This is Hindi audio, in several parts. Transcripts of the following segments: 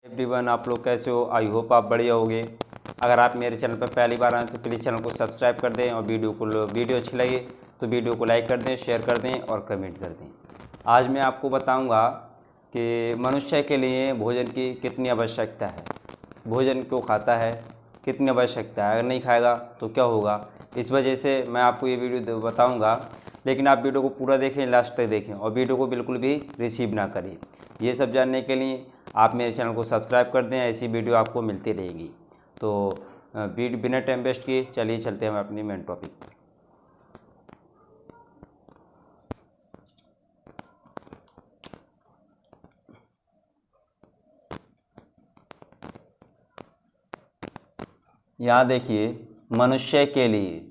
एवरीवन, आप लोग कैसे हो? आई होप आप बढ़िया होगे। अगर आप मेरे चैनल पर पहली बार आए तो प्लीज़ चैनल को सब्सक्राइब कर दें और वीडियो अच्छी लगे तो वीडियो को लाइक कर दें, शेयर कर दें और कमेंट कर दें। आज मैं आपको बताऊंगा कि मनुष्य के लिए भोजन की कितनी आवश्यकता है, भोजन क्यों खाता है, कितनी आवश्यकता है, अगर नहीं खाएगा तो क्या होगा। इस वजह से मैं आपको ये वीडियो बताऊँगा, लेकिन आप वीडियो को पूरा देखें, लास्ट तक देखें और वीडियो को बिल्कुल भी रिसीव ना करें। ये सब जानने के लिए आप मेरे चैनल को सब्सक्राइब कर दें, ऐसी वीडियो आपको मिलती रहेगी। तो बिना टाइम वेस्ट किए चलिए चलते हैं हम अपनी मेन टॉपिक पर। यहाँ देखिए, मनुष्य के लिए,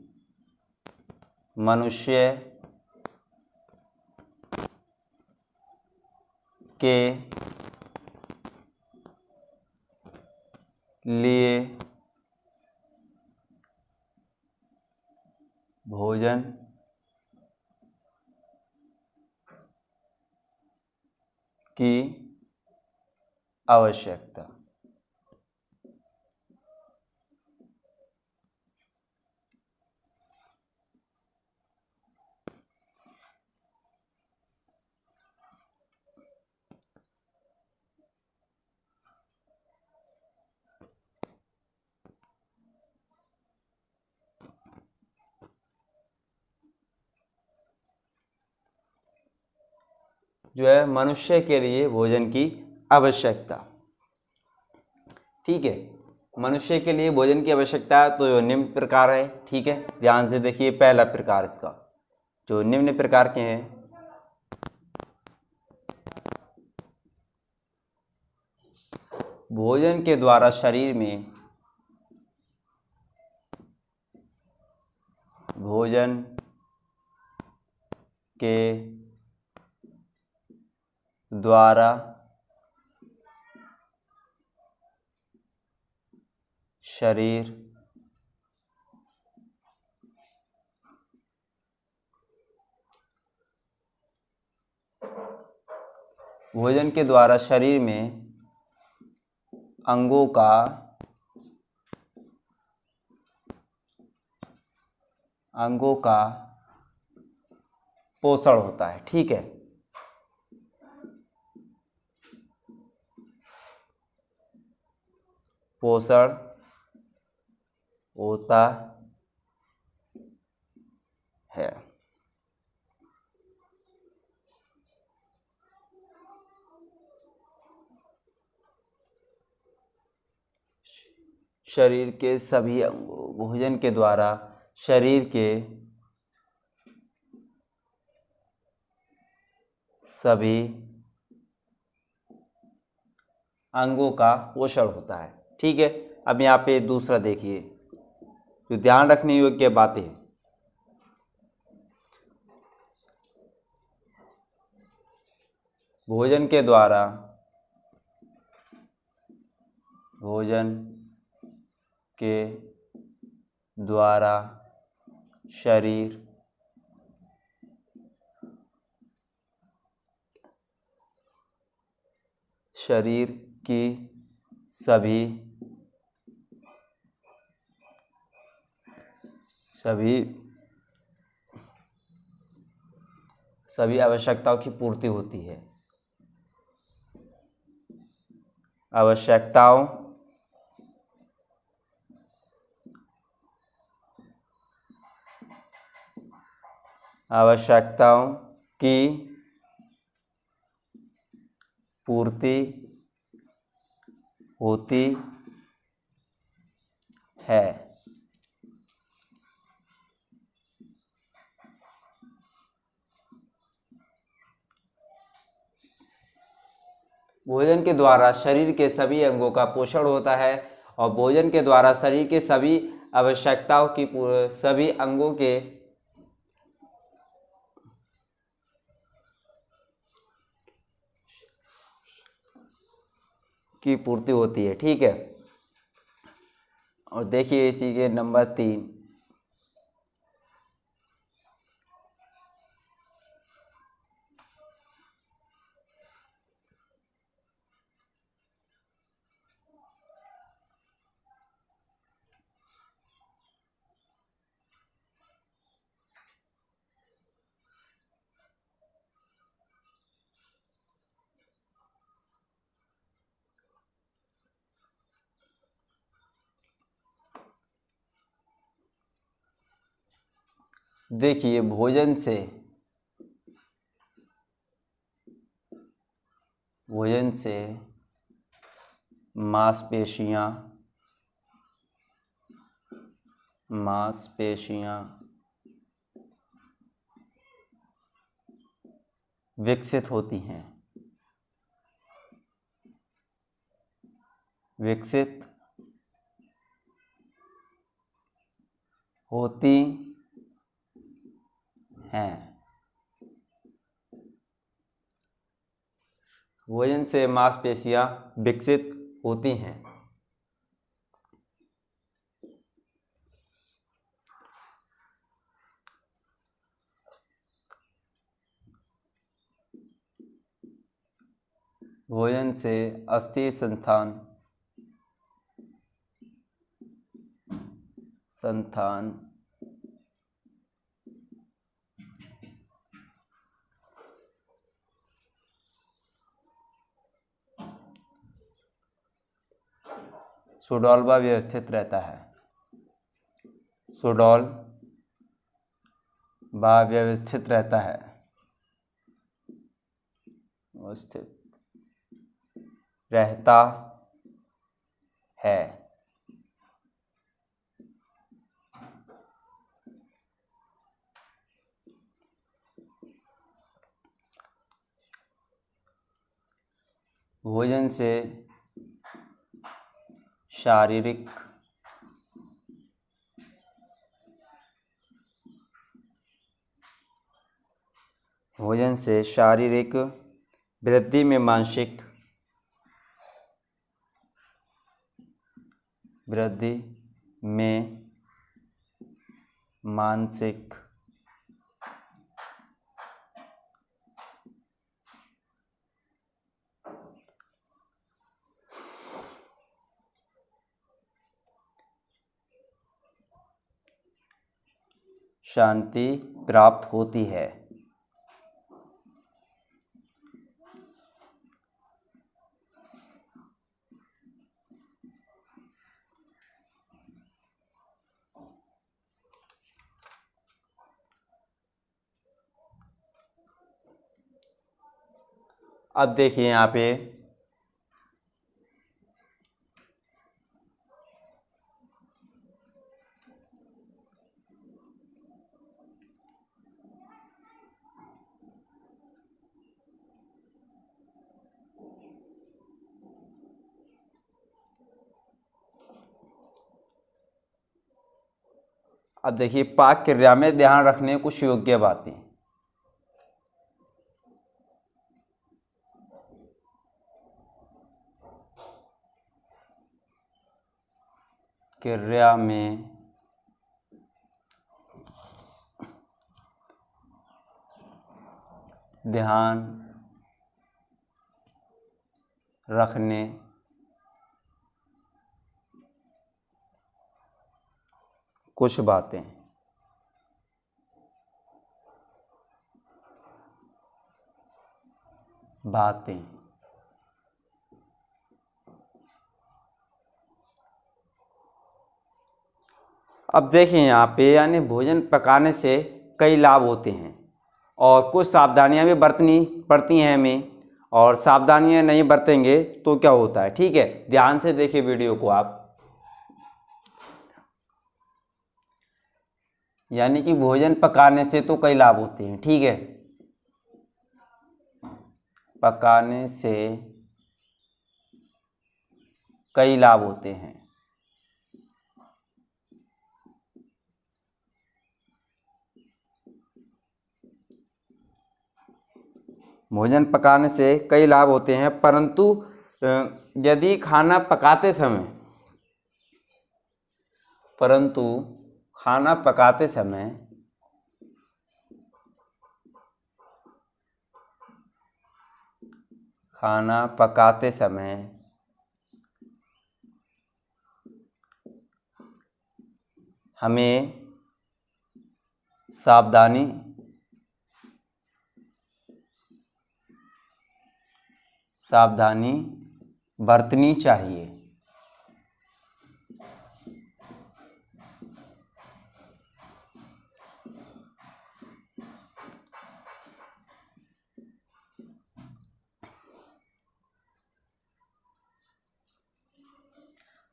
मनुष्य के लिए भोजन की आवश्यकता। जो है मनुष्य के लिए भोजन की आवश्यकता, ठीक है। मनुष्य के लिए भोजन की आवश्यकता तो निम्न प्रकार है, ठीक है। ध्यान से देखिए, पहला प्रकार इसका जो निम्न प्रकार के हैं। भोजन के द्वारा शरीर में, भोजन के द्वारा शरीर भोजन के द्वारा शरीर में अंगों का पोषण होता है, ठीक है। पोषण होता है। शरीर के सभी अंगों, भोजन के द्वारा शरीर के सभी अंगों का पोषण होता है, ठीक है। अब यहाँ पे दूसरा देखिए, जो ध्यान रखने योग्य बातें, भोजन के द्वारा शरीर की सभी आवश्यकताओं की पूर्ति होती है। आवश्यकताओं की पूर्ति होती है। भोजन के द्वारा शरीर के सभी अंगों का पोषण होता है और भोजन के द्वारा शरीर के सभी आवश्यकताओं की सभी अंगों की पूर्ति होती है, ठीक है। और देखिए इसी के नंबर 3, देखिए भोजन से मांसपेशियां विकसित होती हैं। भोजन से मांसपेशियां विकसित होती हैं। भोजन से अस्थि संतान सुडौल व व्यवस्थित रहता है। सुडौल व व्यवस्थित रहता है। व्यवस्थित रहता है। भोजन से शारीरिक वृद्धि में मानसिक शांति प्राप्त होती है। अब देखिए यहाँ पे पाक क्रिया में ध्यान रखने कुछ योग्य बातें। क्रिया में ध्यान रखने कुछ बातें। अब देखिए यहाँ पे यानी भोजन पकाने से कई लाभ होते हैं और कुछ सावधानियां भी बरतनी पड़ती हैं हमें, और सावधानियां नहीं बरतेंगे तो क्या होता है। ठीक है, ध्यान से देखिए वीडियो को आप। यानी कि भोजन पकाने से तो कई लाभ होते हैं। ठीक है, पकाने से कई लाभ होते हैं। भोजन पकाने से कई लाभ होते हैं, परंतु यदि खाना पकाते समय हमें सावधानी बरतनी चाहिए।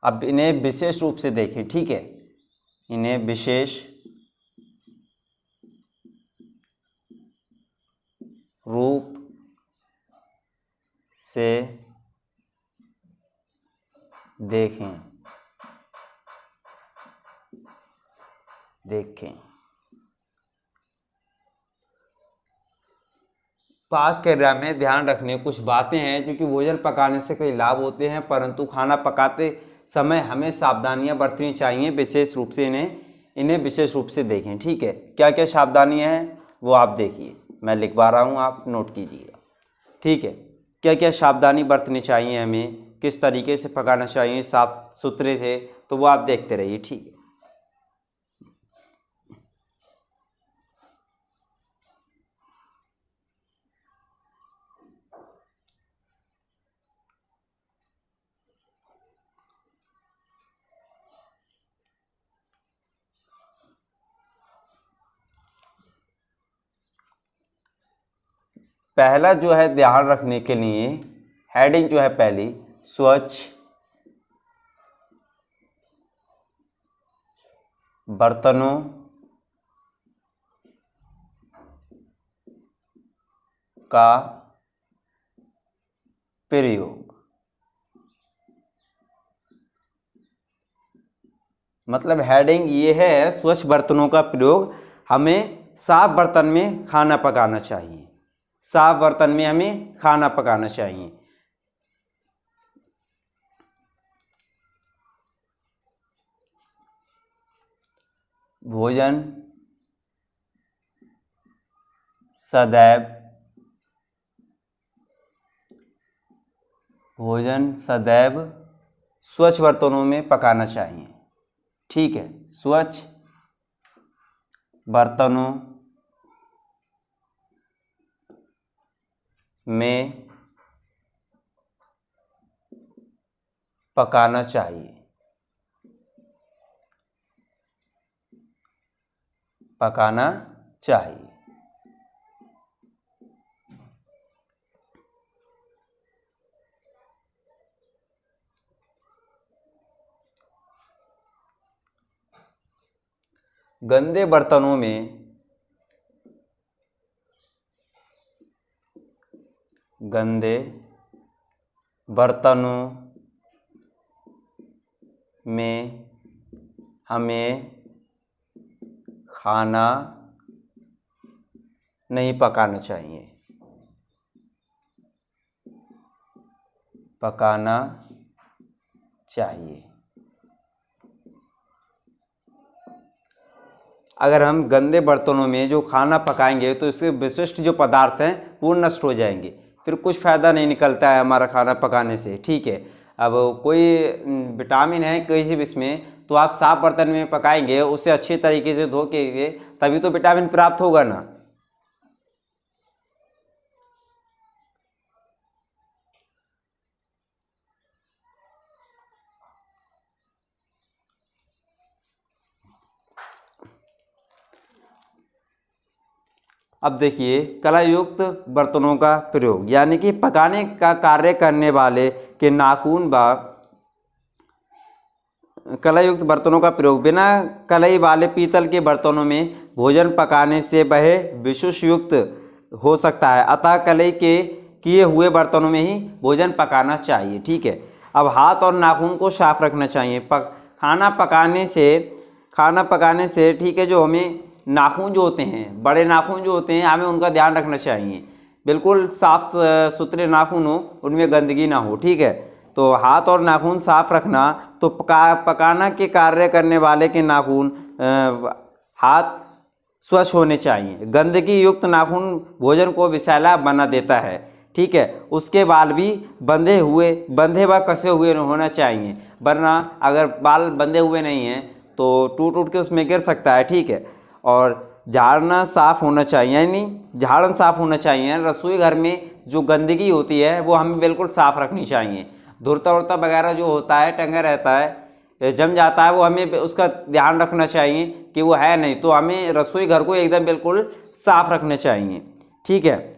अब इन्हें विशेष रूप से देखें, ठीक है, इन्हें विशेष रूप से देखें। पाक क्रिया में ध्यान रखने कुछ बातें हैं, क्योंकि भोजन पकाने से कई लाभ होते हैं, परंतु खाना पकाते समय हमें सावधानियां बरतनी चाहिए। विशेष रूप से इन्हें विशेष रूप से देखें, ठीक है। क्या क्या सावधानियां हैं वो आप देखिए, मैं लिखवा रहा हूँ, आप नोट कीजिएगा, ठीक है। क्या क्या सावधानी बरतनी चाहिए हमें, किस तरीके से पकाना चाहिए साफ सुथरे से, तो वो आप देखते रहिए, ठीक है। पहला जो है ध्यान रखने के लिए हेडिंग जो है पहली, स्वच्छ बर्तनों का प्रयोग। मतलब हेडिंग ये है, स्वच्छ बर्तनों का प्रयोग। हमें साफ बर्तन में खाना पकाना चाहिए, साफ बर्तन में हमें खाना पकाना चाहिए। भोजन सदैव स्वच्छ बर्तनों में पकाना चाहिए, ठीक है। स्वच्छ बर्तनों में पकाना चाहिए, गंदे बर्तनों में हमें खाना नहीं पकाना चाहिए, अगर हम गंदे बर्तनों में जो खाना पकाएंगे तो इसके विशिष्ट जो पदार्थ हैं वो नष्ट हो जाएंगे, फिर कुछ फ़ायदा नहीं निकलता है हमारा खाना पकाने से, ठीक है। अब कोई विटामिन है किसी भी इसमें, तो आप साफ बर्तन में पकाएंगे, उसे अच्छे तरीके से धो के, तभी तो विटामिन प्राप्त होगा ना। अब देखिए, कलायुक्त बर्तनों का प्रयोग, यानी कि पकाने का कार्य करने वाले के नाखून व कलायुक्त बर्तनों का प्रयोग। बिना कलई वाले पीतल के बर्तनों में भोजन पकाने से वह विषयुक्त हो सकता है, अतः कलई के किए हुए बर्तनों में ही भोजन पकाना चाहिए, ठीक है। अब हाथ और नाखून को साफ रखना चाहिए। खाना पकाने से ठीक है, जो हमें नाखून जो होते हैं, बड़े नाखून जो होते हैं, हमें उनका ध्यान रखना चाहिए। बिल्कुल साफ सुथरे नाखून हो, उनमें गंदगी ना हो, ठीक है। तो हाथ और नाखून साफ रखना, तो पकाना के कार्य करने वाले के नाखून हाथ स्वच्छ होने चाहिए। गंदगी युक्त नाखून भोजन को विषैला बना देता है, ठीक है। उसके बाल भी बंधे व कसे हुए होना चाहिए, वरना अगर बाल बंधे हुए नहीं हैं तो टूट के उसमें गिर सकता है, ठीक है। और झाड़ना साफ़ होना चाहिए, यानी झाड़न साफ़ होना चाहिए। रसोई घर में जो गंदगी होती है वो हमें बिल्कुल साफ़ रखनी चाहिए। धुरता उड़ता वगैरह जो होता है, टंगा रहता है, जम जाता है, वो हमें उसका ध्यान रखना चाहिए कि वो है नहीं, तो हमें रसोई घर को एकदम बिल्कुल साफ़ रखना चाहिए, ठीक है।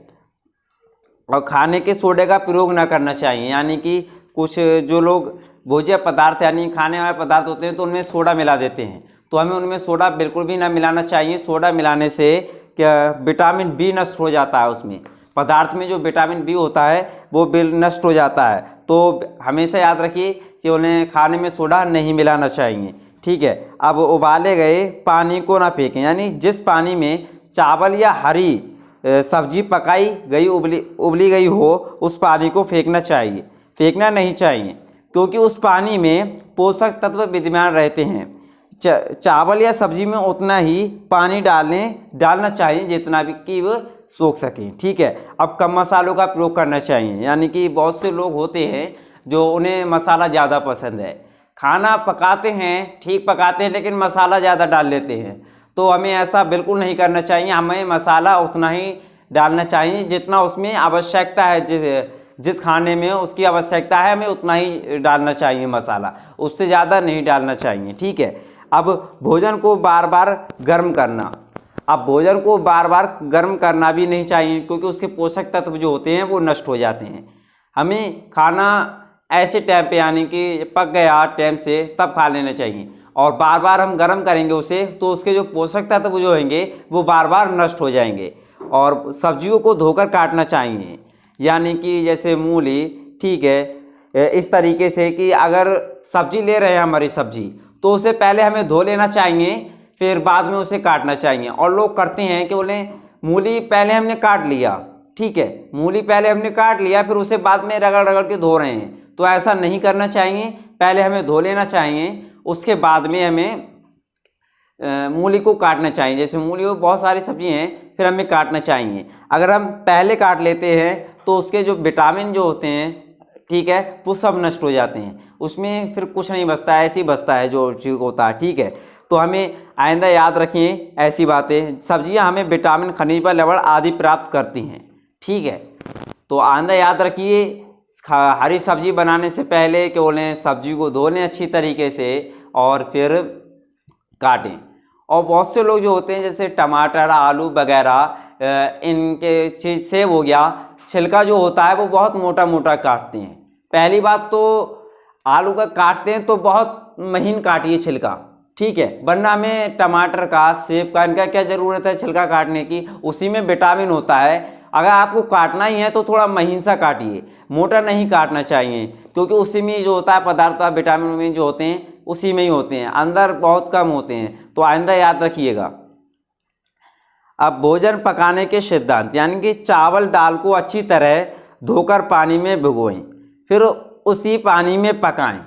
और खाने के सोडे का प्रयोग ना करना चाहिए, यानी कि कुछ जो लोग भोज्य पदार्थ यानी खाने वाले पदार्थ होते हैं तो उनमें सोडा मिला देते हैं, तो हमें उनमें सोडा बिल्कुल भी ना मिलाना चाहिए। सोडा मिलाने से क्या विटामिन बी नष्ट हो जाता है, उसमें पदार्थ में जो विटामिन बी होता है वो नष्ट हो जाता है। तो हमेशा याद रखिए कि उन्हें खाने में सोडा नहीं मिलाना चाहिए, ठीक है। अब उबाले गए पानी को ना फेंकें, यानी जिस पानी में चावल या हरी सब्जी पकाई गई उबली गई हो उस पानी को फेंकना नहीं चाहिए, क्योंकि उस पानी में पोषक तत्व विद्यमान रहते हैं। चावल या सब्जी में उतना ही पानी डालना चाहिए जितना भी कि वो सोख सकें, ठीक है। अब कम मसालों का प्रयोग करना चाहिए, यानी कि बहुत से लोग होते हैं जो उन्हें मसाला ज़्यादा पसंद है, खाना पकाते हैं ठीक पकाते हैं लेकिन मसाला ज़्यादा डाल लेते हैं। तो हमें ऐसा बिल्कुल नहीं करना चाहिए, हमें मसाला उतना ही डालना चाहिए जितना उसमें आवश्यकता है। जिस खाने में उसकी आवश्यकता है हमें उतना ही डालना चाहिए मसाला, उससे ज़्यादा नहीं डालना चाहिए, ठीक है। अब भोजन को बार बार गर्म करना, अब भोजन को बार बार गर्म करना भी नहीं चाहिए, क्योंकि उसके पोषक तत्व जो होते हैं वो नष्ट हो जाते हैं। हमें खाना ऐसे टाइम पे यानी कि पक गया टाइम से तब खा लेना चाहिए, और बार बार हम गर्म करेंगे उसे तो उसके जो पोषक तत्व जो होंगे वो बार बार नष्ट हो जाएंगे। और सब्जियों को धोकर काटना चाहिए, यानी कि जैसे मूली, ठीक है, इस तरीके से कि अगर सब्जी ले रहे हैं हमारी सब्जी तो उसे पहले हमें धो लेना चाहिए, फिर बाद में उसे काटना चाहिए। और लोग करते हैं कि बोले मूली पहले हमने काट लिया, ठीक है, मूली पहले हमने काट लिया फिर उसे बाद में रगड़ रगड़ के धो रहे हैं, तो ऐसा नहीं करना चाहिए। पहले हमें धो लेना चाहिए, उसके बाद में हमें मूली को काटना चाहिए। जैसे मूली में बहुत सारी सब्जी हैं फिर हमें काटना चाहिए। अगर हम पहले काट लेते हैं तो उसके जो विटामिन जो होते हैं, ठीक है, वो सब नष्ट हो जाते हैं, उसमें फिर कुछ नहीं बचता है, ऐसे ही बचता है जो चीज़ होता है, ठीक है। तो हमें आइंदा याद रखिए ऐसी बातें। सब्जियां हमें विटामिन, खनिज व लवण आदि प्राप्त करती हैं, ठीक है। तो आइंदा याद रखिए हरी सब्जी बनाने से पहले क्या बोलें, सब्जी को धो लें अच्छी तरीके से और फिर काटें। और बहुत से लोग जो होते हैं जैसे टमाटर, आलू वगैरह, इनके चीज़ सेब हो गया, छिलका जो होता है वो बहुत मोटा मोटा काटते हैं। पहली बात तो आलू का काटते हैं तो बहुत महीन काटिए छिलका, ठीक है, वरना हमें टमाटर का, सेब का, इनका क्या ज़रूरत है छिलका काटने की, उसी में विटामिन होता है। अगर आपको काटना ही है तो थोड़ा महीन सा काटिए, मोटा नहीं काटना चाहिए, क्योंकि उसी में जो होता है पदार्थ, विटामिन में जो होते हैं उसी में ही होते हैं, अंदर बहुत कम होते हैं। तो आइंदा याद रखिएगा। अब भोजन पकाने के सिद्धांत, यानी कि चावल दाल को अच्छी तरह धोकर पानी में भिगोएं, फिर उसी पानी में पकाएं।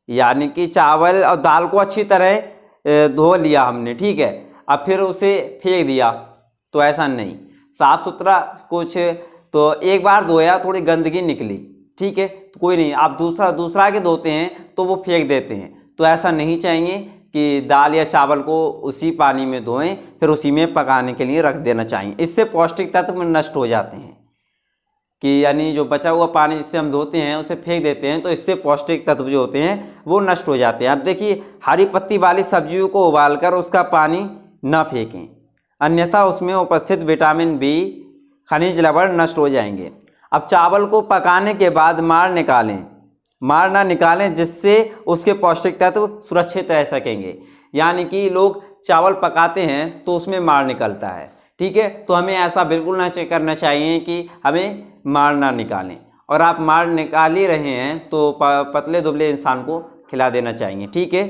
यानी कि चावल और दाल को अच्छी तरह धो लिया हमने, ठीक है, अब फिर उसे फेंक दिया, तो ऐसा नहीं, साफ़ सुथरा कुछ तो एक बार धोया थोड़ी गंदगी निकली, ठीक है, तो कोई नहीं, आप दूसरा के धोते हैं तो वो फेंक देते हैं, तो ऐसा नहीं चाहिए कि दाल या चावल को उसी पानी में धोएं फिर उसी में पकाने के लिए रख देना चाहिए। इससे पौष्टिक तत्व नष्ट हो जाते हैं, कि यानी जो बचा हुआ पानी जिससे हम धोते हैं उसे फेंक देते हैं, तो इससे पौष्टिक तत्व जो होते हैं वो नष्ट हो जाते हैं। अब देखिए हरी पत्ती वाली सब्जियों को उबालकर उसका पानी न फेंकें, अन्यथा उसमें उपस्थित विटामिन बी, खनिज लवण नष्ट हो जाएंगे। अब चावल को पकाने के बाद मार ना निकालें, जिससे उसके पौष्टिक तत्व सुरक्षित रह सकेंगे। यानी कि लोग चावल पकाते हैं तो उसमें मार निकलता है, ठीक है, तो हमें ऐसा बिल्कुल ना करना चाहिए कि हमें मार ना निकालें। और आप मार निकाल ही रहे हैं तो पतले दुबले इंसान को खिला देना चाहिए, ठीक है।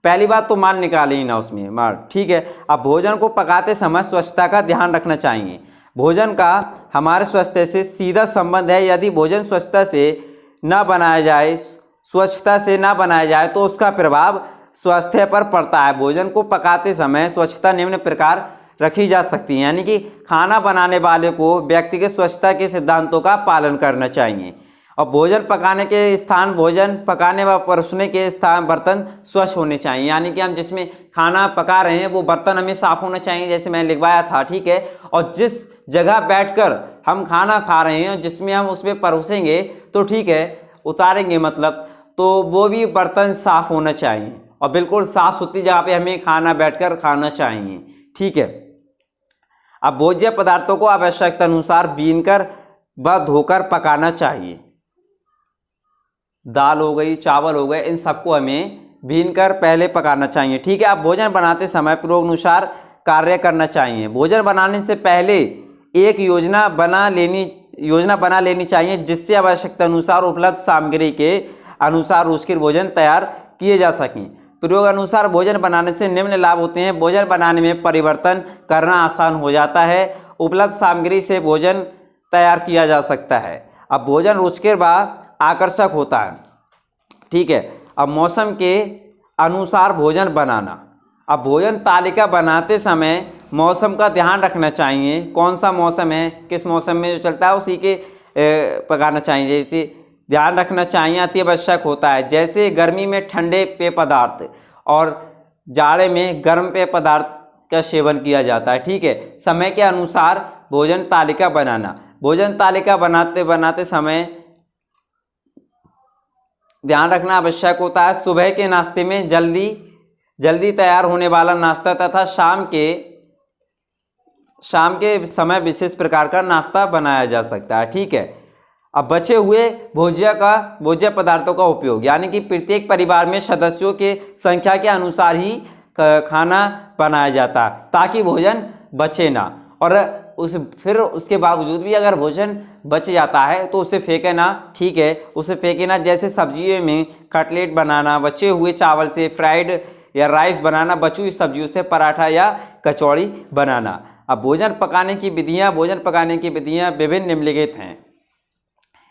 पहली बात तो मार निकाले ही ना उसमें मार, ठीक है। अब भोजन को पकाते समय स्वच्छता का ध्यान रखना चाहिए। भोजन का हमारे स्वास्थ्य से सीधा संबंध है। यदि भोजन स्वच्छता से ना बनाया जाए तो उसका प्रभाव स्वास्थ्य पर पड़ता है। भोजन को पकाते समय स्वच्छता निम्न प्रकार रखी जा सकती है, यानी कि खाना बनाने वाले को व्यक्तिगत स्वच्छता के सिद्धांतों का पालन करना चाहिए। और भोजन पकाने के स्थान, भोजन पकाने व परोसने के स्थान, बर्तन स्वच्छ होने चाहिए, यानी कि हम जिसमें खाना पका रहे हैं वो बर्तन हमें साफ़ होना चाहिए, जैसे मैंने लिखवाया था, ठीक है। और जिस जगह बैठकर हम खाना खा रहे हैं जिसमें हम उसमें परोसेंगे तो ठीक है, उतारेंगे मतलब, तो वो भी बर्तन साफ़ होना चाहिए और बिल्कुल साफ़ सुथरी जगह पे हमें खाना बैठकर खाना चाहिए, ठीक है। अब भोज्य पदार्थों को आवश्यकता अनुसार बीनकर व धोकर पकाना चाहिए। दाल हो गई, चावल हो गए, इन सबको हमें भूनकर पहले पकाना चाहिए। ठीक है। आप भोजन बनाते समय प्रयोगानुसार कार्य करना चाहिए। भोजन बनाने से पहले एक योजना बना लेनी चाहिए, जिससे आवश्यकता अनुसार उपलब्ध सामग्री के अनुसार रुचिकर भोजन तैयार किए जा सकें। प्रयोग अनुसार भोजन बनाने से निम्न लाभ होते हैं। भोजन बनाने में परिवर्तन करना आसान हो जाता है। उपलब्ध सामग्री से भोजन तैयार किया जा सकता है। अब भोजन रुचिकर व आकर्षक होता है। ठीक है। अब मौसम के अनुसार भोजन बनाना। अब भोजन तालिका बनाते समय मौसम का ध्यान रखना चाहिए। कौन सा मौसम है, किस मौसम में जो चलता है उसी के पकाना चाहिए। जैसे ध्यान रखना चाहिए अति आवश्यक होता है। जैसे गर्मी में ठंडे पेय पदार्थ और जाड़े में गर्म पेय पदार्थ का सेवन किया जाता है। ठीक है। समय के अनुसार भोजन तालिका बनाना। भोजन तालिका बनाते समय ध्यान रखना आवश्यक होता है। सुबह के नाश्ते में जल्दी तैयार होने वाला नाश्ता तथा शाम के समय विशेष प्रकार का नाश्ता बनाया जा सकता है। ठीक है। अब बचे हुए भोज्य पदार्थों का उपयोग, यानी कि प्रत्येक परिवार में सदस्यों के संख्या के अनुसार ही खाना बनाया जाता है, ताकि भोजन बचे ना। और फिर उसके बावजूद भी अगर भोजन बच जाता है तो उसे फेंके ना। ठीक है। उसे फेंके ना। जैसे सब्जियों में कटलेट बनाना, बचे हुए चावल से फ्राइड या राइस बनाना, बची हुई सब्जियों से पराठा या कचौड़ी बनाना। अब भोजन पकाने की विधियाँ विभिन्न निम्नलिखित हैं।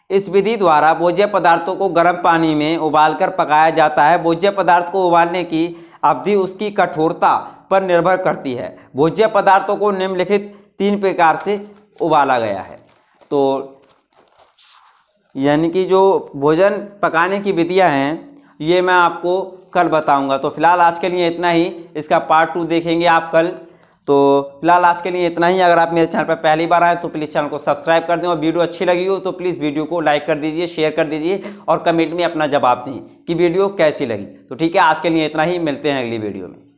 इस विधि द्वारा भोज्य पदार्थों को गर्म पानी में उबालकर पकाया जाता है। भोज्य पदार्थ को उबालने की अवधि उसकी कठोरता पर निर्भर करती है। भोज्य पदार्थों को निम्नलिखित 3 प्रकार से उबाला गया है। तो यानी कि जो भोजन पकाने की विधियां हैं ये मैं आपको कल बताऊंगा। तो फिलहाल आज के लिए इतना ही। इसका पार्ट 2 देखेंगे आप कल। तो फिलहाल आज के लिए इतना ही। अगर आप मेरे चैनल पर पहली बार आए तो प्लीज़ चैनल को सब्सक्राइब कर दें, और वीडियो अच्छी लगी हो तो प्लीज़ वीडियो को लाइक कर दीजिए, शेयर कर दीजिए, और कमेंट में अपना जवाब दें कि वीडियो कैसी लगी। तो ठीक है, आज के लिए इतना ही। मिलते हैं अगली वीडियो में।